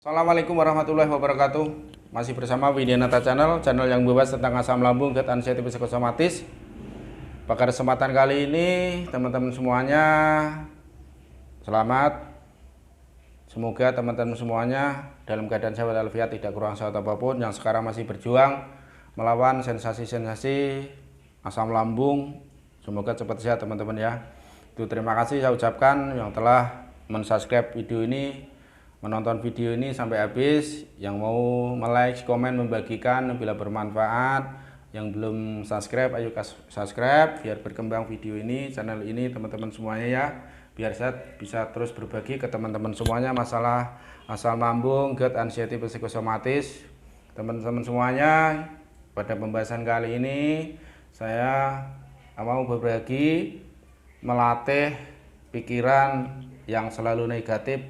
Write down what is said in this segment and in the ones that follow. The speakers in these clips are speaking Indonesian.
Assalamualaikum warahmatullahi wabarakatuh. Masih bersama Widyanata Channel yang membahas tentang asam lambung, zat ansiatif psikosomatis. Pada kesempatan kali ini, teman-teman semuanya selamat. Semoga teman-teman semuanya dalam keadaan sehat walafiat, tidak kurang sehat apapun, yang sekarang masih berjuang melawan sensasi-sensasi asam lambung. Semoga cepat sehat teman-teman ya. Itu terima kasih saya ucapkan yang telah mensubscribe video ini, menonton video ini sampai habis, yang mau like, komen, membagikan bila bermanfaat. Yang belum subscribe, ayo subscribe biar berkembang video ini, channel ini teman-teman semuanya ya, biar saya bisa terus berbagi ke teman-teman semuanya masalah asam lambung, zat ansiatif psikosomatis. Teman-teman semuanya, pada pembahasan kali ini saya mau berbagi melatih pikiran yang selalu negatif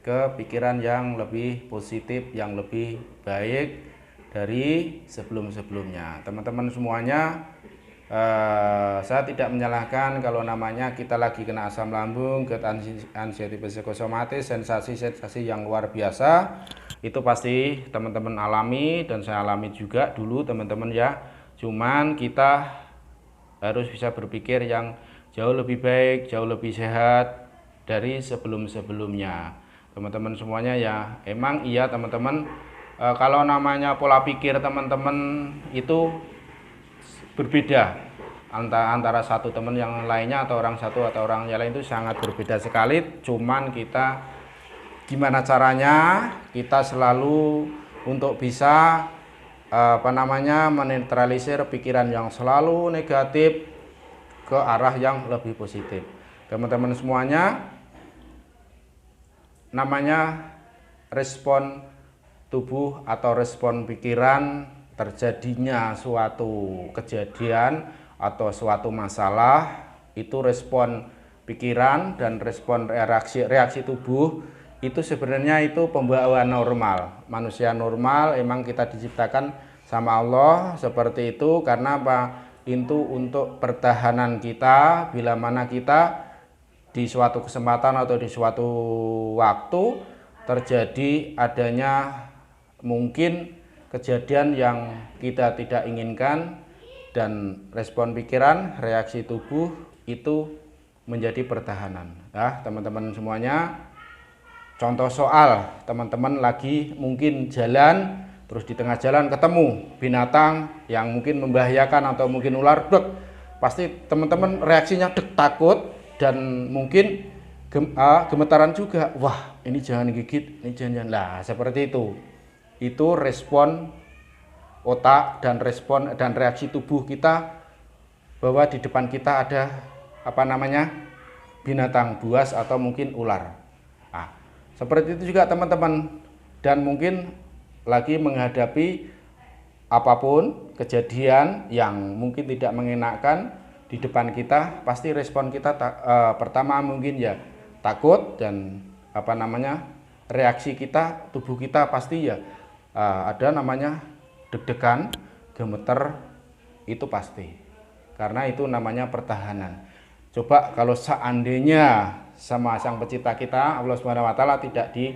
ke pikiran yang lebih positif, yang lebih baik dari sebelum-sebelumnya. Teman-teman semuanya, saya tidak menyalahkan kalau namanya kita lagi kena asam lambung, zat ansiatif psikosomatis, sensasi-sensasi yang luar biasa. Itu pasti teman-teman alami dan saya alami juga dulu teman-teman ya. Cuman kita harus bisa berpikir yang jauh lebih baik, jauh lebih sehat dari sebelum-sebelumnya. Teman-teman semuanya ya, emang iya teman-teman, kalau namanya pola pikir teman-teman itu berbeda antara satu teman yang lainnya, atau orang satu atau orang yang lain itu sangat berbeda sekali. Cuman kita gimana caranya kita selalu untuk bisa menetralisir pikiran yang selalu negatif ke arah yang lebih positif. Teman-teman semuanya, namanya respon tubuh atau respon pikiran terjadinya suatu kejadian atau suatu masalah, itu respon pikiran dan respon reaksi tubuh itu sebenarnya itu pembawaan normal. Manusia normal, emang kita diciptakan sama Allah seperti itu. Karena apa? Itu untuk pertahanan kita bila mana kita di suatu kesempatan atau di suatu waktu terjadi adanya mungkin kejadian yang kita tidak inginkan, dan respon pikiran, reaksi tubuh itu menjadi pertahanan. Nah, teman-teman semuanya, contoh soal teman-teman lagi mungkin jalan, terus di tengah jalan ketemu binatang yang mungkin membahayakan atau mungkin ular, pasti teman-teman reaksinya takut dan mungkin gemetaran juga. Wah, ini jangan gigit, ini jangan. Nah, seperti itu. Itu respon otak dan respon dan reaksi tubuh kita bahwa di depan kita ada binatang buas atau mungkin ular. Nah, seperti itu juga teman-teman, dan mungkin lagi menghadapi apapun kejadian yang mungkin tidak mengenakan di depan kita, pasti respon kita pertama mungkin ya takut, dan reaksi kita, tubuh kita pasti ya ada namanya deg-degan, gemeter, itu pasti, karena itu namanya pertahanan. Coba kalau seandainya sama Sang Pencipta kita Allah Subhanahu wa taala tidak di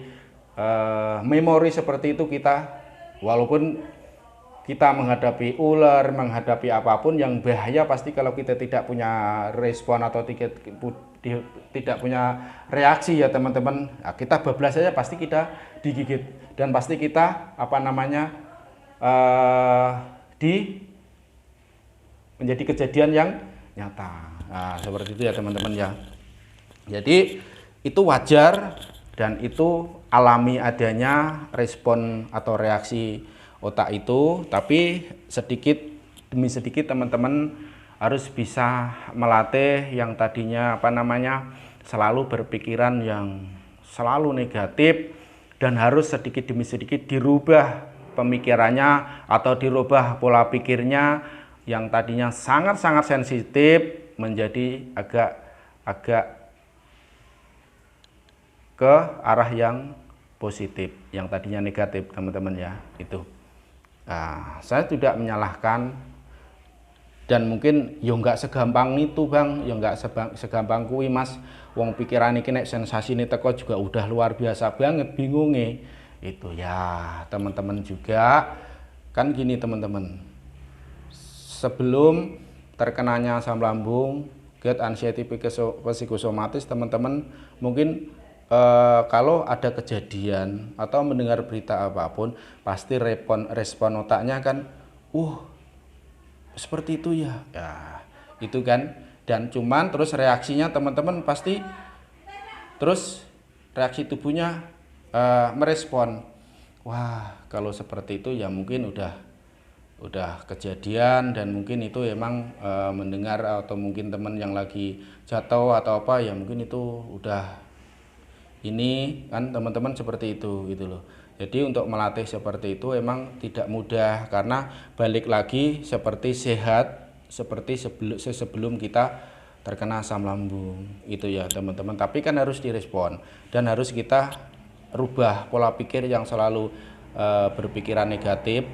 memori seperti itu, kita walaupun kita menghadapi ular, menghadapi apapun yang bahaya, pasti kalau kita tidak punya respon atau tidak punya reaksi ya teman-teman, kita bablas saja pasti kita digigit, dan pasti kita menjadi kejadian yang nyata. Nah, seperti itu ya teman-teman ya. Jadi itu wajar dan itu alami adanya respon atau reaksi otak itu, tapi sedikit demi sedikit teman-teman harus bisa melatih yang tadinya selalu berpikiran yang selalu negatif, dan harus sedikit demi sedikit dirubah pemikirannya atau dirubah pola pikirnya yang tadinya sangat-sangat sensitif menjadi agak ke arah yang positif, yang tadinya negatif teman-teman ya. Itu saya tidak menyalahkan, dan mungkin ya nggak segampang itu bang, ya nggak segampang kui mas, wong pikiran iki nek sensasi ini teko juga udah luar biasa banget, bingungnya Itu ya teman-teman juga kan gini teman-teman, sebelum terkenanya asam lambung, GERD, anxiety, psikosomatis, teman-teman mungkin kalau ada kejadian atau mendengar berita apapun, pasti respon otaknya kan, seperti itu ya, itu kan. Dan cuman terus reaksinya teman-teman pasti terus reaksi tubuhnya merespon, wah kalau seperti itu ya mungkin udah kejadian, dan mungkin itu emang mendengar atau mungkin teman yang lagi jatuh atau apa ya mungkin itu udah ini kan teman-teman, seperti itu gitu loh. Jadi untuk melatih seperti itu emang tidak mudah, karena balik lagi seperti sehat seperti sebelum kita terkena asam lambung itu ya teman-teman. Tapi kan harus direspon dan harus kita rubah pola pikir yang selalu berpikiran negatif.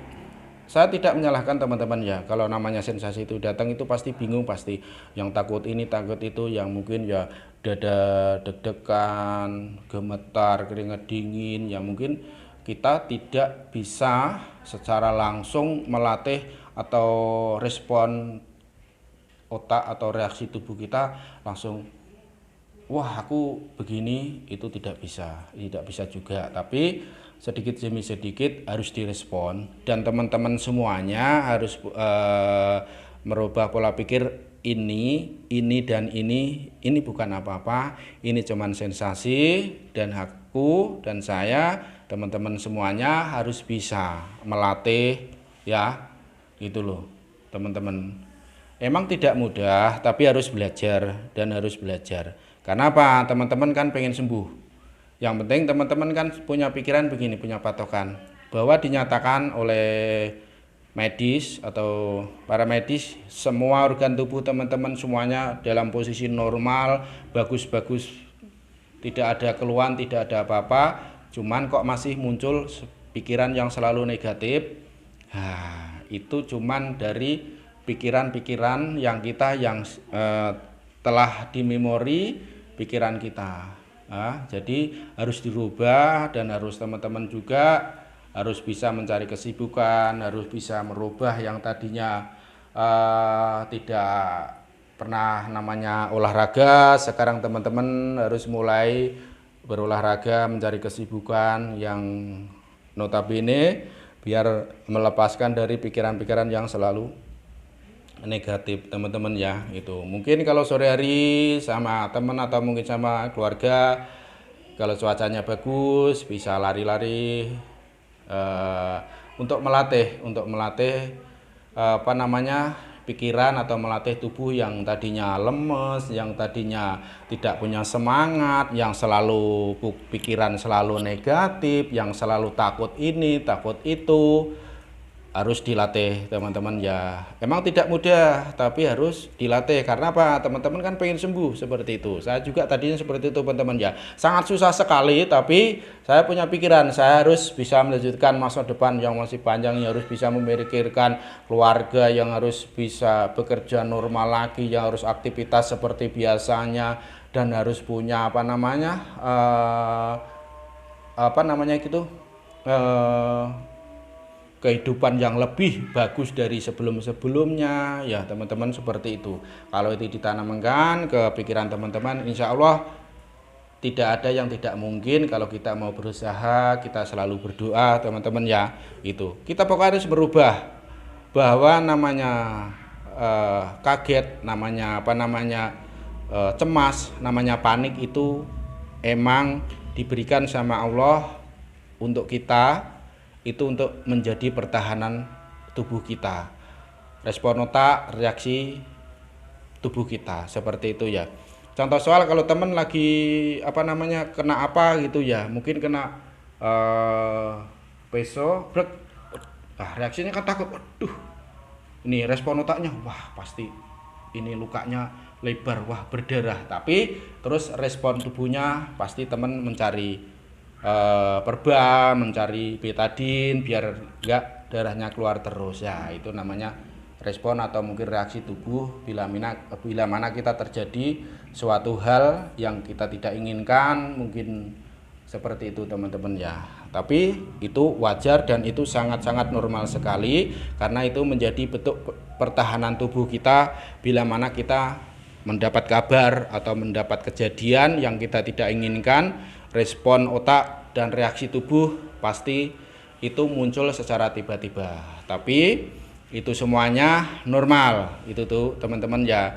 Saya tidak menyalahkan teman-teman ya, kalau namanya sensasi itu datang itu pasti bingung, pasti yang takut ini takut itu, yang mungkin ya dada deg-degan, gemetar, keringat dingin, ya mungkin kita tidak bisa secara langsung melatih atau respon otak atau reaksi tubuh kita langsung, wah aku begini, itu tidak bisa juga. Tapi sedikit demi sedikit harus direspon, dan teman-teman semuanya harus merubah pola pikir, ini dan ini bukan apa-apa, ini cuman sensasi, dan aku dan saya, teman-teman semuanya harus bisa melatih ya, gitu loh teman-teman. Emang tidak mudah, tapi harus belajar dan harus belajar. Karena apa? Teman-teman kan pengen sembuh. Yang penting teman-teman kan punya pikiran begini, punya patokan bahwa dinyatakan oleh medis atau para medis, semua organ tubuh teman-teman semuanya dalam posisi normal, bagus-bagus, tidak ada keluhan, tidak ada apa-apa. Cuman kok masih muncul pikiran yang selalu negatif. Nah, itu cuman dari pikiran-pikiran yang kita telah dimemori pikiran kita. Jadi harus dirubah, dan harus teman-teman juga harus bisa mencari kesibukan, harus bisa merubah yang tadinya tidak pernah namanya olahraga, sekarang teman-teman harus mulai berolahraga, mencari kesibukan yang notabene biar melepaskan dari pikiran-pikiran yang selalu negatif teman-teman ya. Itu mungkin kalau sore hari sama teman atau mungkin sama keluarga, kalau cuacanya bagus bisa lari-lari untuk melatih apa namanya pikiran atau melatih tubuh yang tadinya lemes, yang tadinya tidak punya semangat, yang selalu pikiran selalu negatif, yang selalu takut ini takut itu. Harus dilatih teman-teman ya. Emang tidak mudah, tapi harus dilatih. Karena apa? Teman-teman kan pengen sembuh seperti itu. Saya juga tadinya seperti itu teman-teman ya. Sangat susah sekali, tapi saya punya pikiran saya harus bisa melanjutkan masa depan yang masih panjang, yang harus bisa memikirkan keluarga, yang harus bisa bekerja normal lagi, yang harus aktivitas seperti biasanya, dan harus punya apa namanya gitu, kehidupan yang lebih bagus dari sebelum-sebelumnya ya teman-teman, seperti itu. Kalau itu ditanamkan ke pikiran teman-teman, insya Allah tidak ada yang tidak mungkin. Kalau kita mau berusaha, kita selalu berdoa teman-teman ya. Itu kita pokoknya harus berubah, bahwa namanya kaget, namanya cemas, namanya panik, itu emang diberikan sama Allah untuk kita, itu untuk menjadi pertahanan tubuh kita, respon otak, reaksi tubuh kita, seperti itu ya. Contoh soal kalau temen lagi kena apa gitu ya, mungkin kena peso, reaksinya kan takut, waduh, ini respon otaknya, wah pasti ini lukanya lebar, wah berdarah. Tapi terus respon tubuhnya pasti temen mencari perban, mencari betadin biar enggak darahnya keluar terus ya. Itu namanya respon atau mungkin reaksi tubuh bila mana kita terjadi suatu hal yang kita tidak inginkan, mungkin seperti itu teman-teman ya. Tapi itu wajar dan itu sangat-sangat normal sekali, karena itu menjadi bentuk pertahanan tubuh kita bila mana kita mendapat kabar atau mendapat kejadian yang kita tidak inginkan. Respon otak dan reaksi tubuh pasti itu muncul secara tiba-tiba, tapi itu semuanya normal itu tuh teman-teman ya.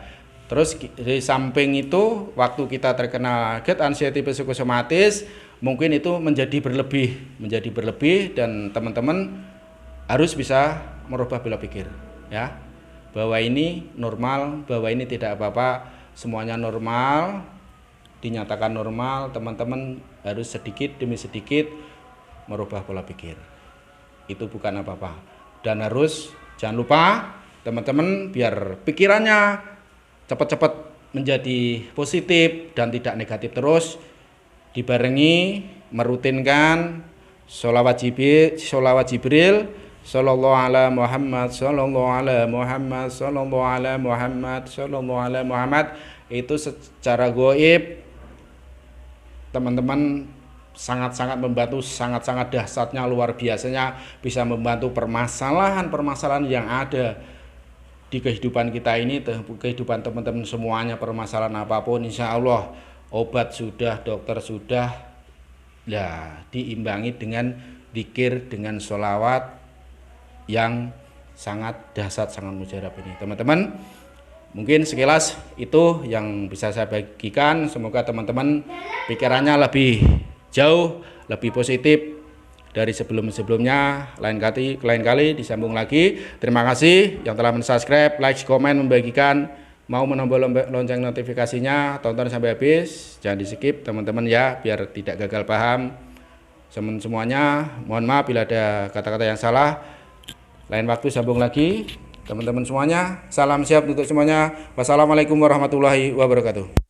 Terus di samping itu, waktu kita terkena gerd anxiety psikosomatis, mungkin itu menjadi berlebih dan teman-teman harus bisa merubah pola pikir ya, bahwa ini normal, bahwa ini tidak apa-apa, semuanya normal, dinyatakan normal. Teman-teman harus sedikit demi sedikit merubah pola pikir, itu bukan apa-apa. Dan harus jangan lupa teman-teman, biar pikirannya cepat-cepat menjadi positif dan tidak negatif terus, dibarengi merutinkan sholawat Jibril, sallallahu ala Muhammad, sallallahu ala Muhammad, sallallahu ala Muhammad, sallallahu ala Muhammad. Itu secara goib teman-teman sangat-sangat membantu, sangat-sangat dahsyatnya, luar biasanya, bisa membantu permasalahan-permasalahan yang ada di kehidupan kita ini, kehidupan teman-teman semuanya. Permasalahan apapun, insya Allah obat sudah, dokter sudah, ya diimbangi dengan zikir, dengan sholawat yang sangat dahsyat, sangat mujarab ini teman-teman. Mungkin sekilas itu yang bisa saya bagikan. Semoga teman-teman pikirannya lebih jauh, lebih positif dari sebelum-sebelumnya. Lain kali disambung lagi. Terima kasih yang telah mensubscribe, like, komen, membagikan, mau menombol lonceng notifikasinya. Tonton sampai habis, jangan di skip teman-teman ya, biar tidak gagal paham. Semuanya mohon maaf bila ada kata-kata yang salah. Lain waktu sambung lagi teman-teman semuanya. Salam siap untuk semuanya. Wassalamualaikum warahmatullahi wabarakatuh.